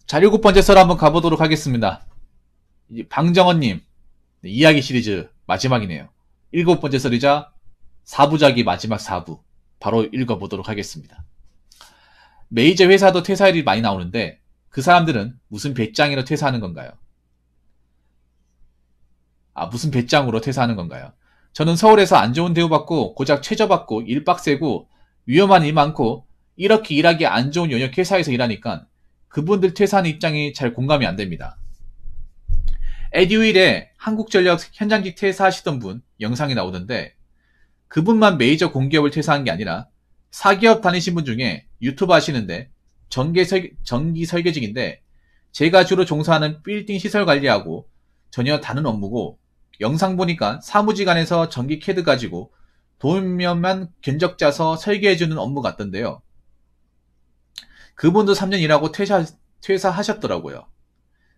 자, 7번째 썰 한번 가보도록 하겠습니다. 방정원님 이야기 시리즈 마지막이네요. 7번째 썰이자 4부작이 마지막 4부 바로 읽어보도록 하겠습니다. 메이저 회사도 퇴사율이 많이 나오는데 그 사람들은 무슨 배짱으로 퇴사하는 건가요? 무슨 배짱으로 퇴사하는 건가요? 저는 서울에서 안 좋은 대우받고 고작 최저받고 일 빡세고 위험한 일 많고 이렇게 일하기 안 좋은 연역 회사에서 일하니까 그분들 퇴사하는 입장이 잘 공감이 안 됩니다. 에듀윌에 한국전력 현장직 퇴사하시던 분 영상이 나오던데 그분만 메이저 공기업을 퇴사한 게 아니라 사기업 다니신 분 중에 유튜브 하시는데 전기 설계직인데 제가 주로 종사하는 빌딩 시설 관리하고 전혀 다른 업무고 영상 보니까 사무직안에서 전기 캐드 가지고 도면만 견적 짜서 설계해주는 업무 같던데요. 그분도 3년 일하고 퇴사하셨더라고요.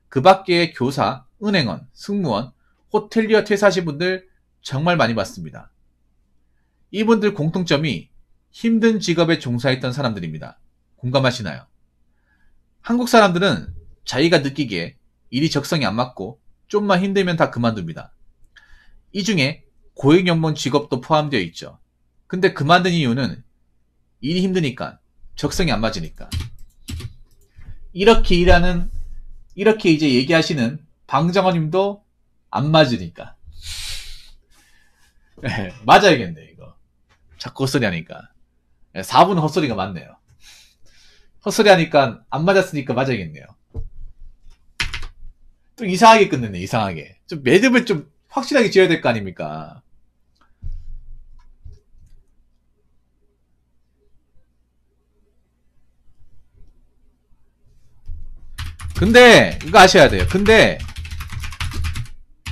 그 밖에 교사, 은행원, 승무원, 호텔리어 퇴사하신 분들 정말 많이 봤습니다. 이분들 공통점이 힘든 직업에 종사했던 사람들입니다. 공감하시나요? 한국 사람들은 자기가 느끼기에 일이 적성이 안 맞고 좀만 힘들면 다 그만둡니다. 이 중에 고액연봉 직업도 포함되어 있죠. 근데 그만둔 이유는 일이 힘드니까, 적성이 안 맞으니까. 이렇게 이제 얘기하시는 방정원님도 안 맞으니까. 네, 맞아야겠네, 이거. 자꾸 헛소리 하니까. 4분 헛소리가 많네요. 헛소리 하니까 안 맞았으니까 맞아야겠네요. 좀 이상하게 끝냈네, 이상하게. 좀 매듭을 좀 확실하게 지어야 될 거 아닙니까? 근데 이거 아셔야 돼요. 근데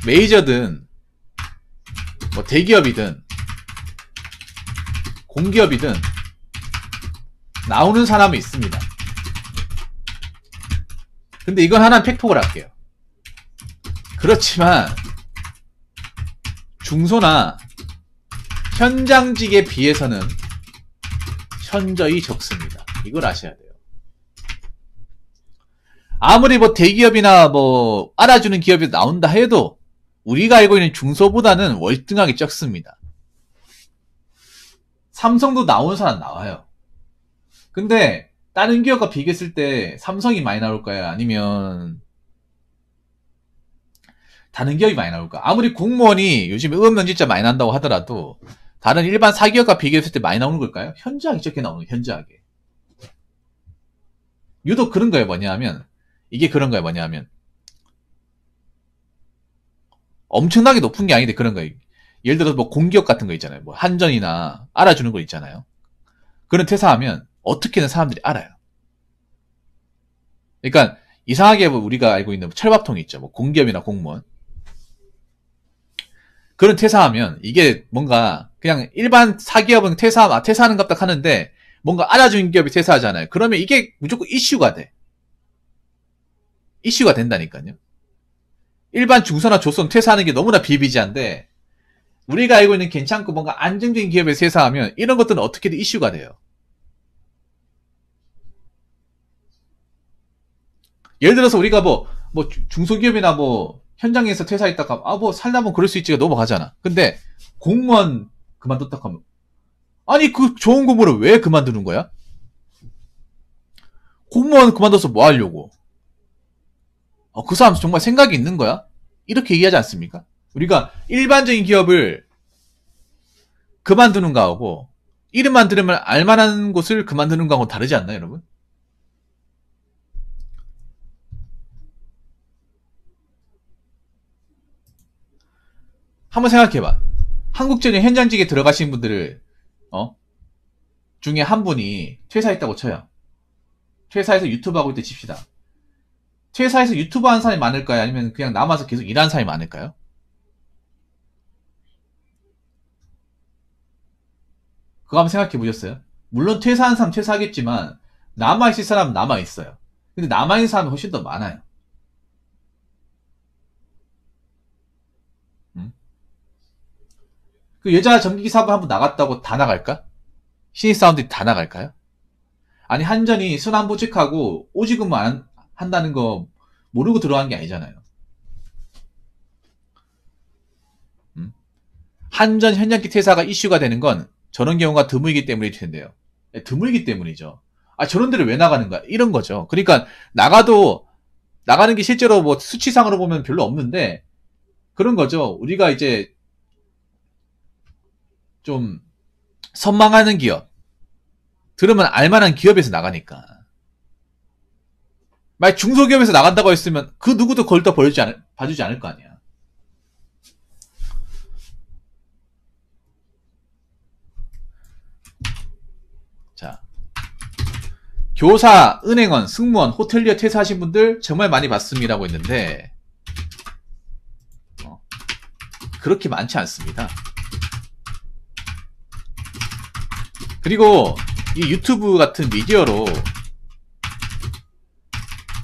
메이저든 뭐 대기업이든 공기업이든 나오는 사람이 있습니다. 근데 이건 하나 팩폭을 할게요. 그렇지만 중소나 현장직에 비해서는 현저히 적습니다. 이걸 아셔야 돼요. 아무리 뭐 대기업이나 뭐 알아주는 기업이 나온다 해도 우리가 알고 있는 중소보다는 월등하게 적습니다. 삼성도 나오는 사람 나와요. 근데 다른 기업과 비교했을 때 삼성이 많이 나올까요? 아니면 다른 기업이 많이 나올까? 아무리 공무원이 요즘에 의원면집자 많이 난다고 하더라도 다른 일반 사기업과 비교했을 때 많이 나오는 걸까요? 현저하게 적게 나오는 거예요. 현저하게. 유독 그런 거예요. 뭐냐면 이게 그런 거예요. 뭐냐면 엄청나게 높은 게 아닌데 그런 거예요. 예를 들어서 뭐 공기업 같은 거 있잖아요. 뭐 한전이나 알아주는 거 있잖아요. 그런 퇴사하면 어떻게든 사람들이 알아요. 그러니까 이상하게 우리가 알고 있는 철밥통이 있죠. 뭐 공기업이나 공무원. 그런 퇴사하면 이게 뭔가 그냥 일반 사기업은 퇴사하는 갑딱 하는데 뭔가 알아주는 기업이 퇴사하잖아요. 그러면 이게 무조건 이슈가 돼. 이슈가 된다니까요. 일반 중소나 조선 퇴사하는 게 너무나 비비지한데 우리가 알고 있는 괜찮고 뭔가 안정적인 기업에 퇴사하면 이런 것들은 어떻게든 이슈가 돼요. 예를 들어서 우리가 뭐 중소기업이나 뭐 현장에서 퇴사했다가 뭐 살다 보면 그럴 수 있지가 넘어가잖아. 근데 공무원 그만뒀다 하면 아니 그 좋은 공무원을 왜 그만두는 거야? 공무원 그만둬서 뭐 하려고? 그 사람 정말 생각이 있는 거야? 이렇게 얘기하지 않습니까? 우리가 일반적인 기업을 그만두는 거하고 이름만 들으면 알만한 곳을 그만두는 거하고 다르지 않나요, 여러분? 한번 생각해봐. 한국전력 현장직에 들어가신 분들을 중에 한 분이 퇴사했다고 쳐요. 퇴사해서 유튜브 하고 있다 칩시다. 퇴사해서 유튜브 하는 사람이 많을까요? 아니면 그냥 남아서 계속 일하는 사람이 많을까요? 그거 한번 생각해 보셨어요? 물론 퇴사한 사람 퇴사하겠지만 남아있을 사람은 남아있어요. 근데 남아있는 사람이 훨씬 더 많아요. 그 여자 전기기사분 한 분 나갔다고 다 나갈까? 신입사원들이 다 나갈까요? 아니 한전이 순환보직하고 오지근무 한다는 거 모르고 들어간 게 아니잖아요. 한전 현장기 퇴사가 이슈가 되는 건 저런 경우가 드물기 때문일 텐데요. 드물기 때문이죠. 아, 저런 데를 왜 나가는 거야? 이런 거죠. 그러니까 나가도 나가는 게 실제로 뭐 수치상으로 보면 별로 없는데 그런 거죠. 우리가 이제 좀 선망하는 기업, 들으면 알만한 기업에서 나가니까. 만약 중소기업에서 나간다고 했으면 그 누구도 걸다 봐주지 않을 거 아니야. 자, 교사, 은행원, 승무원, 호텔리어 퇴사하신 분들 정말 많이 봤습니다라고 했는데 그렇게 많지 않습니다. 그리고 이 유튜브 같은 미디어로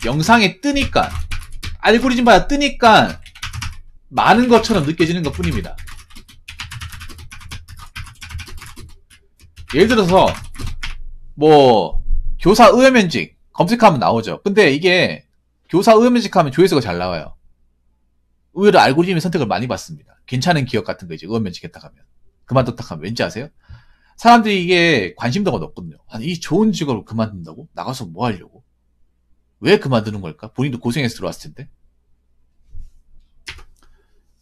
영상에 뜨니까 알고리즘 봐야 뜨니까 많은 것처럼 느껴지는 것 뿐입니다. 예를 들어서 뭐 교사 의원면직 검색하면 나오죠. 근데 이게 교사 의원면직 하면 조회수가 잘 나와요. 의외로 알고리즘의 선택을 많이 받습니다. 괜찮은 기업 같은 거 이제 의원면직 했다 하면 그만뒀다 하면 왠지 아세요? 사람들이 이게 관심도가 높거든요. 아니, 이 좋은 직업을 그만둔다고? 나가서 뭐 하려고? 왜 그만두는 걸까? 본인도 고생해서 들어왔을 텐데.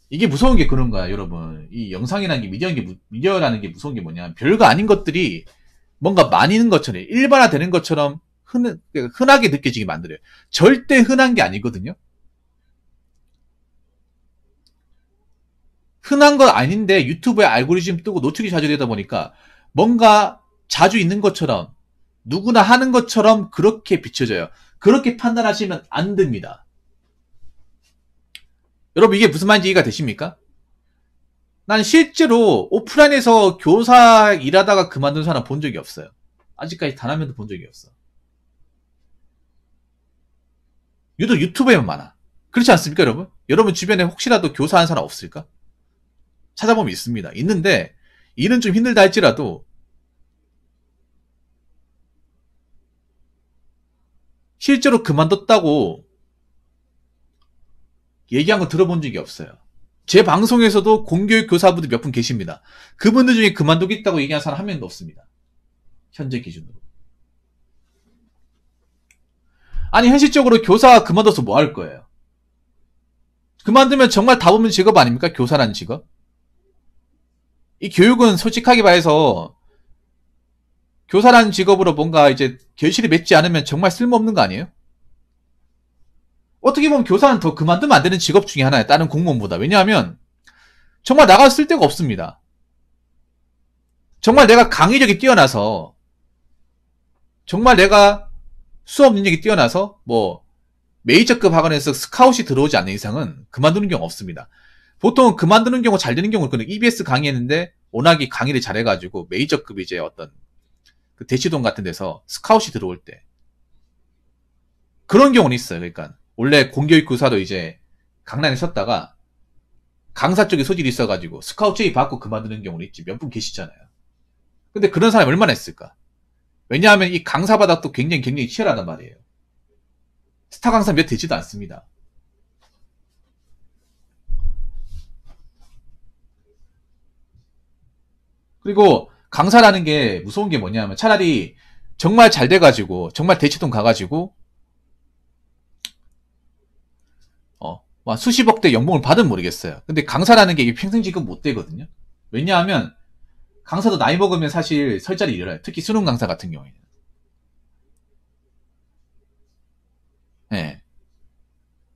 이게 무서운 게 그런 거야, 여러분. 이 영상이라는 게, 미디어라는 게 무서운 게 뭐냐. 별거 아닌 것들이 뭔가 많이 있는 것처럼, 일반화되는 것처럼 흔하게 느껴지게 만들어요. 절대 흔한 게 아니거든요. 흔한 건 아닌데 유튜브에 알고리즘 뜨고 노출이 자주 되다 보니까 뭔가 자주 있는 것처럼 누구나 하는 것처럼 그렇게 비춰져요. 그렇게 판단하시면 안 됩니다. 여러분 이게 무슨 말인지 이해가 되십니까? 난 실제로 오프라인에서 교사 일하다가 그만둔 사람 본 적이 없어요. 아직까지 단 한 명도 본 적이 없어. 유독 유튜브에만 많아. 그렇지 않습니까, 여러분? 여러분 주변에 혹시라도 교사한 사람 없을까? 찾아보면 있습니다. 있는데 일은 좀 힘들다 할지라도 실제로 그만뒀다고 얘기한 거 들어본 적이 없어요. 제 방송에서도 공교육 교사분들 몇 분 계십니다. 그분들 중에 그만두겠다고 얘기한 사람 한 명도 없습니다. 현재 기준으로. 아니 현실적으로 교사가 그만둬서 뭐 할 거예요? 그만두면 정말 답 없는 직업 아닙니까? 교사라는 직업? 이 교육은 솔직하게 말해서 교사라는 직업으로 뭔가 이제 결실이 맺지 않으면 정말 쓸모없는 거 아니에요? 어떻게 보면 교사는 더 그만두면 안 되는 직업 중에 하나예요. 다른 공무원보다. 왜냐하면 정말 나가 쓸 데가 없습니다. 정말 내가 강의력이 뛰어나서 정말 내가 수업 능력이 뛰어나서 뭐 메이저급 학원에서 스카웃이 들어오지 않는 이상은 그만두는 경우 없습니다. 보통 그만두는 경우 잘 되는 경우는 EBS 강의했는데 워낙에 강의를 잘해가지고 메이저급 이제 어떤 그 대치동 같은 데서 스카웃이 들어올 때 그런 경우는 있어요. 그러니까 원래 공교육 교사도 이제 강남에 섰다가 강사 쪽에 소질이 있어가지고 스카웃 제의 받고 그만두는 경우는 있지. 몇 분 계시잖아요. 근데 그런 사람이 얼마나 있을까? 왜냐하면 이 강사 바닥도 굉장히 치열하단 말이에요. 스타 강사 몇 되지도 않습니다. 그리고 강사라는 게 무서운 게 뭐냐면 차라리 정말 잘 돼가지고 정말 대치동 가가지고 수십억대 연봉을 받으면 모르겠어요. 근데 강사라는 게 평생 지급 못 되거든요. 왜냐하면 강사도 나이 먹으면 사실 설 자리 잃어요. 특히 수능 강사 같은 경우에는. 네.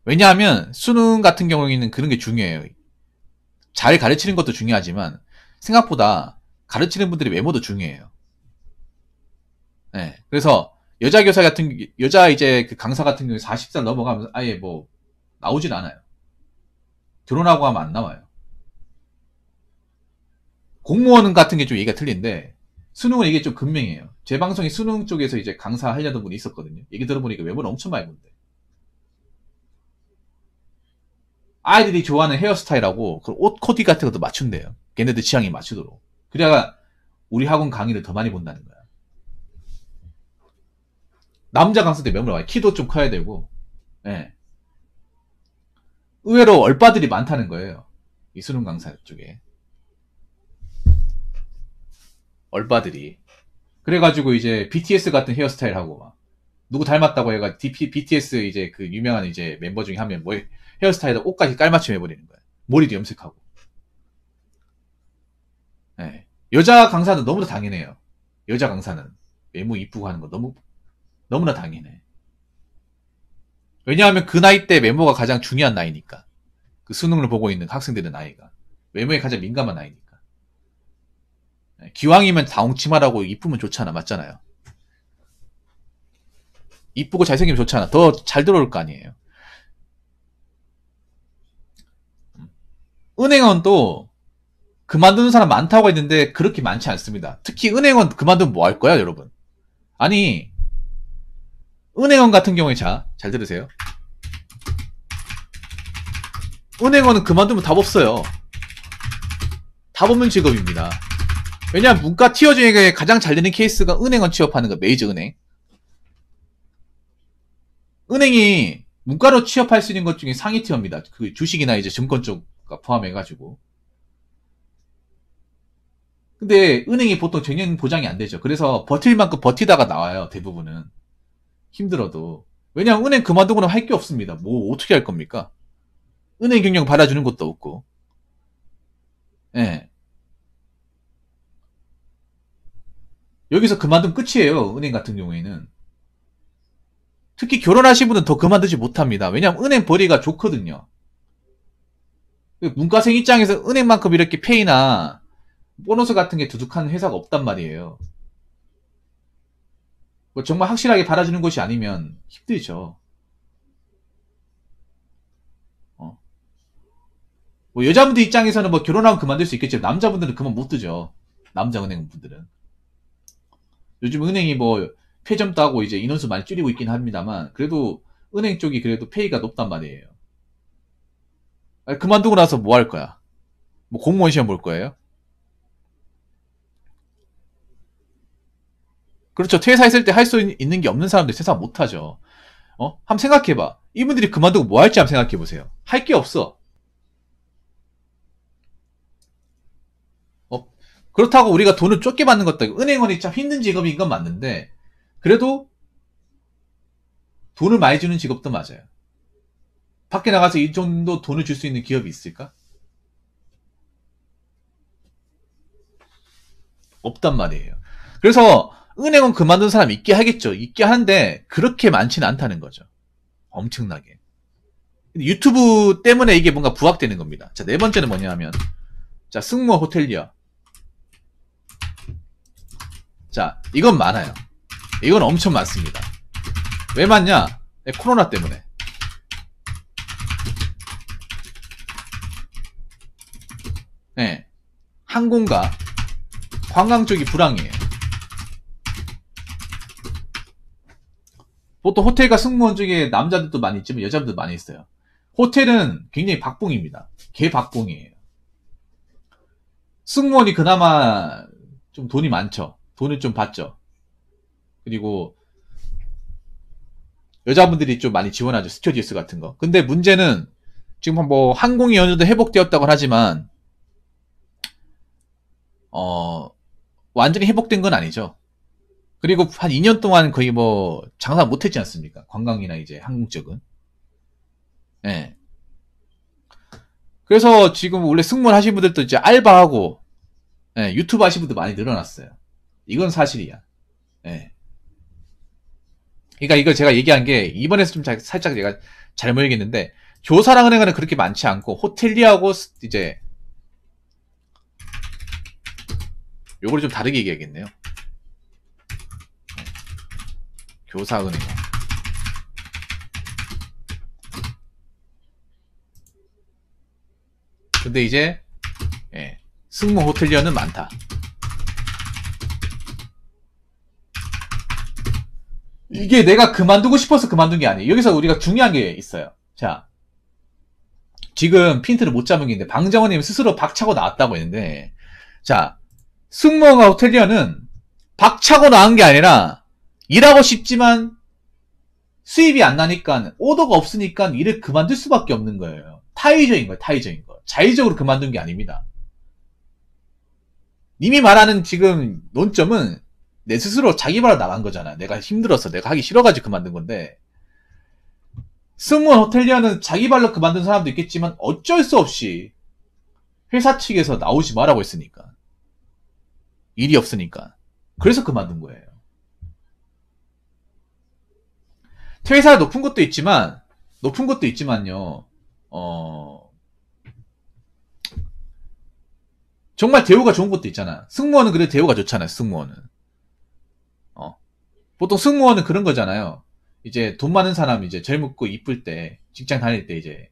왜냐하면 수능 같은 경우에는 그런 게 중요해요. 잘 가르치는 것도 중요하지만 생각보다 가르치는 분들의 외모도 중요해요. 네. 그래서 여자 교사 여자 이제 그 강사 같은 경우에 40살 넘어가면 아예 뭐 나오질 않아요. 결혼하고 하면 안 나와요. 공무원 같은 게 좀 얘기가 틀린데 수능은 이게 좀 금명이에요. 제 방송에 수능 쪽에서 이제 강사 하려던 분이 있었거든요. 얘기 들어보니까 외모는 엄청 많이 본대. 아이들이 좋아하는 헤어스타일하고 그 옷 코디 같은 것도 맞춘대요. 걔네들 취향에 맞추도록. 그래야 우리 학원 강의를 더 많이 본다는 거야. 남자 강사들 외모를 봐요. 키도 좀 커야 되고 예. 의외로 얼빠들이 많다는 거예요. 이 수능 강사 쪽에. 얼빠들이. 그래가지고 이제 BTS 같은 헤어스타일 하고 막 누구 닮았다고 해가 BTS 이제 그 유명한 이제 멤버 중에 한 명 뭐 헤어스타일에다 옷까지 깔맞춤 해버리는 거야. 머리도 염색하고. 예. 여자 강사는 너무나 당연해요. 여자 강사는 외모 이쁘고 하는 거 너무나 당연해. 왜냐하면 그 나이 때 외모가 가장 중요한 나이니까. 그 수능을 보고 있는 학생들의 나이가. 외모에 가장 민감한 나이니까. 기왕이면 다홍치마라고 이쁘면 좋잖아. 맞잖아요. 이쁘고 잘생기면 좋잖아. 더 잘 들어올 거 아니에요. 은행원도 그만두는 사람 많다고 했는데 그렇게 많지 않습니다. 특히 은행원 그만두면 뭐 할 거야, 여러분? 아니, 은행원 같은 경우에 잘 들으세요. 은행원은 그만두면 답 없어요. 답 없는 직업입니다. 왜냐하면 문과 티어 중에 가장 잘 되는 케이스가 은행원 취업하는 거, 메이저 은행. 은행이 문과로 취업할 수 있는 것 중에 상위 티어입니다. 그 주식이나 이제 증권 쪽과 포함해가지고. 근데 은행이 보통 정년 보장이 안 되죠. 그래서 버틸 만큼 버티다가 나와요. 대부분은. 힘들어도. 왜냐하면 은행 그만두고는 할 게 없습니다. 뭐 어떻게 할 겁니까? 은행 경영 받아주는 것도 없고. 예. 여기서 그만두면 끝이에요. 은행 같은 경우에는. 특히 결혼하신 분은 더 그만두지 못합니다. 왜냐하면 은행 벌이가 좋거든요. 문과생 입장에서 은행만큼 이렇게 페이나 보너스 같은 게 두둑한 회사가 없단 말이에요. 뭐 정말 확실하게 받아주는 것이 아니면 힘들죠. 뭐 여자분들 입장에서는 뭐 결혼하면 그만둘 수 있겠지만 남자분들은 그만 못 두죠. 남자 은행분들은. 요즘 은행이 뭐 폐점 따고 이제 인원수 많이 줄이고 있긴 합니다만 그래도 은행 쪽이 그래도 페이가 높단 말이에요. 아니, 그만두고 나서 뭐 할 거야? 뭐 공무원 시험 볼 거예요? 그렇죠. 퇴사했을 때 할 수 있는 게 없는 사람들 퇴사 못 하죠. 한번 생각해봐. 이분들이 그만두고 뭐 할지 한번 생각해보세요. 할 게 없어. 그렇다고 우리가 돈을 쫓게 받는 것도 아니고 은행원이 참 힘든 직업인 건 맞는데 그래도 돈을 많이 주는 직업도 맞아요. 밖에 나가서 이 정도 돈을 줄 수 있는 기업이 있을까? 없단 말이에요. 그래서 은행원 그만둔 사람 있게 하겠죠. 있게 하는데 그렇게 많지는 않다는 거죠. 엄청나게. 유튜브 때문에 이게 뭔가 부각되는 겁니다. 자, 네 번째는 뭐냐 하면 자, 승무원 호텔리어. 자, 이건 많아요. 이건 엄청 많습니다. 왜 많냐? 네, 코로나 때문에. 네, 항공과 관광 쪽이 불황이에요. 보통 호텔과 승무원 중에 남자들도 많이 있지만 여자들도 많이 있어요. 호텔은 굉장히 박봉입니다. 개박봉이에요. 승무원이 그나마 좀 돈이 많죠. 돈을 좀 받죠. 그리고 여자분들이 좀 많이 지원하죠. 스튜어디스 같은 거. 근데 문제는 지금 뭐 항공이 어느 정도 회복되었다고 하지만 완전히 회복된 건 아니죠. 그리고 한 2년 동안 거의 뭐 장사 못했지 않습니까? 관광이나 이제 항공 쪽은. 예. 네. 그래서 지금 원래 승무원 하신 분들도 이제 알바하고 예, 유튜브 하신 분도 많이 늘어났어요. 이건 사실이야. 예. 그러니까 이걸 제가 얘기한 게 이번에서 좀 살짝 제가 잘못 얘기했는데 교사랑 은행은 그렇게 많지 않고 호텔리하고 이제 요거를 좀 다르게 얘기하겠네요. 교사 은행. 근데 이제 예, 승무 호텔리어는 많다. 이게 내가 그만두고 싶어서 그만둔 게 아니에요. 여기서 우리가 중요한 게 있어요. 자, 지금 핀트를 못 잡은 게 있는데 방정원님 스스로 박차고 나왔다고 했는데 자, 승무원과 호텔리어는 박차고 나온 게 아니라 일하고 싶지만 수입이 안 나니까, 오더가 없으니까 일을 그만둘 수밖에 없는 거예요. 타의적인 거예요, 타의적인 거. 자의적으로 그만둔 게 아닙니다. 님이 말하는 지금 논점은 내 스스로 자기 발로 나간 거잖아. 내가 힘들어서, 내가 하기 싫어가지고 그만둔 건데, 승무원 호텔리어는 자기 발로 그만둔 사람도 있겠지만 어쩔 수 없이 회사 측에서 나오지 말라고 했으니까. 일이 없으니까. 그래서 그만둔 거예요. 퇴사 높은 것도 있지만요, 정말 대우가 좋은 것도 있잖아. 승무원은 그래 대우가 좋잖아요, 승무원은. 보통 승무원은 그런 거잖아요. 이제 돈 많은 사람 이제 젊고 이쁠 때, 직장 다닐 때 이제,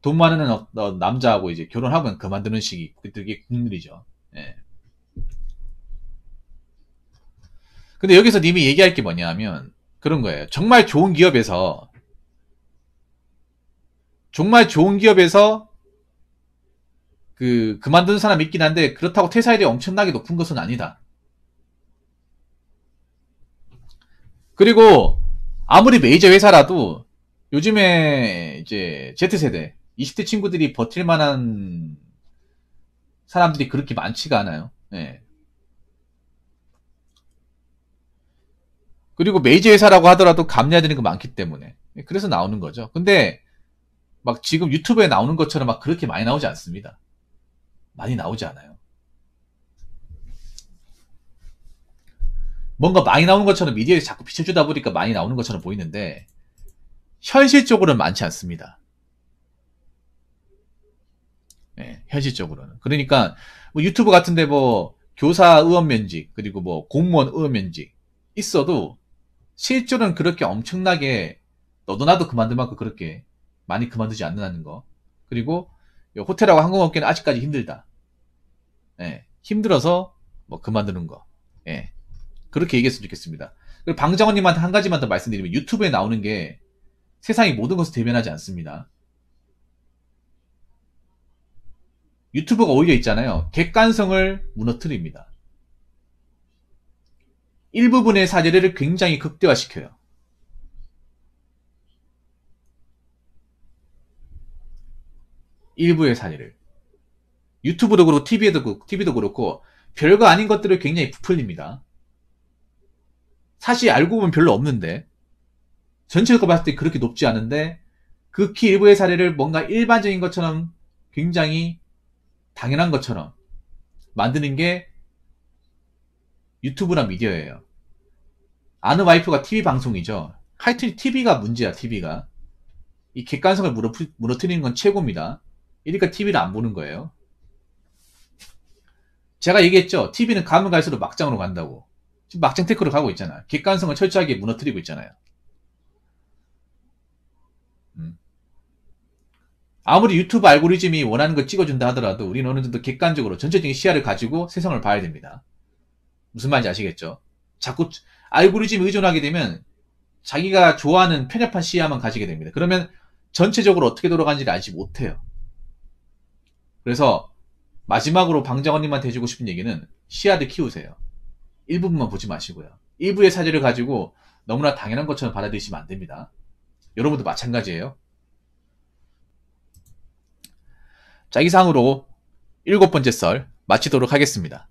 돈 많은 남자하고 이제 결혼하면 그만두는 식이 되게 국룰이죠. 예. 근데 여기서 님이 얘기할 게 뭐냐면, 그런 거예요. 정말 좋은 기업에서 그만두는 사람이 있긴 한데, 그렇다고 퇴사율이 엄청나게 높은 것은 아니다. 그리고, 아무리 메이저 회사라도, 요즘에, 이제, Z세대, 20대 친구들이 버틸 만한 사람들이 그렇게 많지가 않아요. 예. 그리고 메이저 회사라고 하더라도 감내해야 되는 거 많기 때문에. 그래서 나오는 거죠. 근데, 막 지금 유튜브에 나오는 것처럼 막 그렇게 많이 나오지 않습니다. 많이 나오지 않아요. 뭔가 많이 나오는 것처럼 미디어에서 자꾸 비춰주다 보니까 많이 나오는 것처럼 보이는데, 현실적으로는 많지 않습니다. 네, 현실적으로는. 그러니까, 뭐 유튜브 같은데 뭐, 교사 의원 면직, 그리고 뭐, 공무원 의원 면직, 있어도, 실제로는 그렇게 엄청나게, 너도 나도 그만둘 만큼 그렇게 많이 그만두지 않는다는 거. 그리고, 호텔하고 항공업계는 아직까지 힘들다. 예, 힘들어서, 뭐, 그만두는 거. 예. 그렇게 얘기했으면 좋겠습니다. 그리고 방정원님한테 한 가지만 더 말씀드리면, 유튜브에 나오는 게, 세상의 모든 것을 대변하지 않습니다. 유튜브가 오히려 있잖아요. 객관성을 무너뜨립니다. 일부분의 사례를 굉장히 극대화시켜요. 일부의 사례를. 유튜브도 그렇고 TV도 그렇고 별거 아닌 것들을 굉장히 부풀립니다. 사실 알고 보면 별로 없는데 전체적으로 봤을 때 그렇게 높지 않은데 극히 일부의 사례를 뭔가 일반적인 것처럼 굉장히 당연한 것처럼 만드는 게 유튜브나 미디어예요. 아는 와이프가 TV 방송이죠. 하여튼 TV가 문제야, TV가. 이 객관성을 무너뜨리는 건 최고입니다. 이러니까 TV를 안 보는 거예요. 제가 얘기했죠. TV는 가면 갈수록 막장으로 간다고. 지금 막장 테크로 가고 있잖아. 객관성을 철저하게 무너뜨리고 있잖아요. 아무리 유튜브 알고리즘이 원하는 걸 찍어준다 하더라도 우리는 어느 정도 객관적으로 전체적인 시야를 가지고 세상을 봐야 됩니다. 무슨 말인지 아시겠죠? 자꾸 알고리즘에 의존하게 되면 자기가 좋아하는 편협한 시야만 가지게 됩니다. 그러면 전체적으로 어떻게 돌아가는지를 알지 못해요. 그래서 마지막으로 방정원님한테 해주고 싶은 얘기는 시야를 키우세요. 일부분만 보지 마시고요. 일부의 사례를 가지고 너무나 당연한 것처럼 받아들이시면 안 됩니다. 여러분도 마찬가지예요. 자, 이상으로 7번째 썰 마치도록 하겠습니다.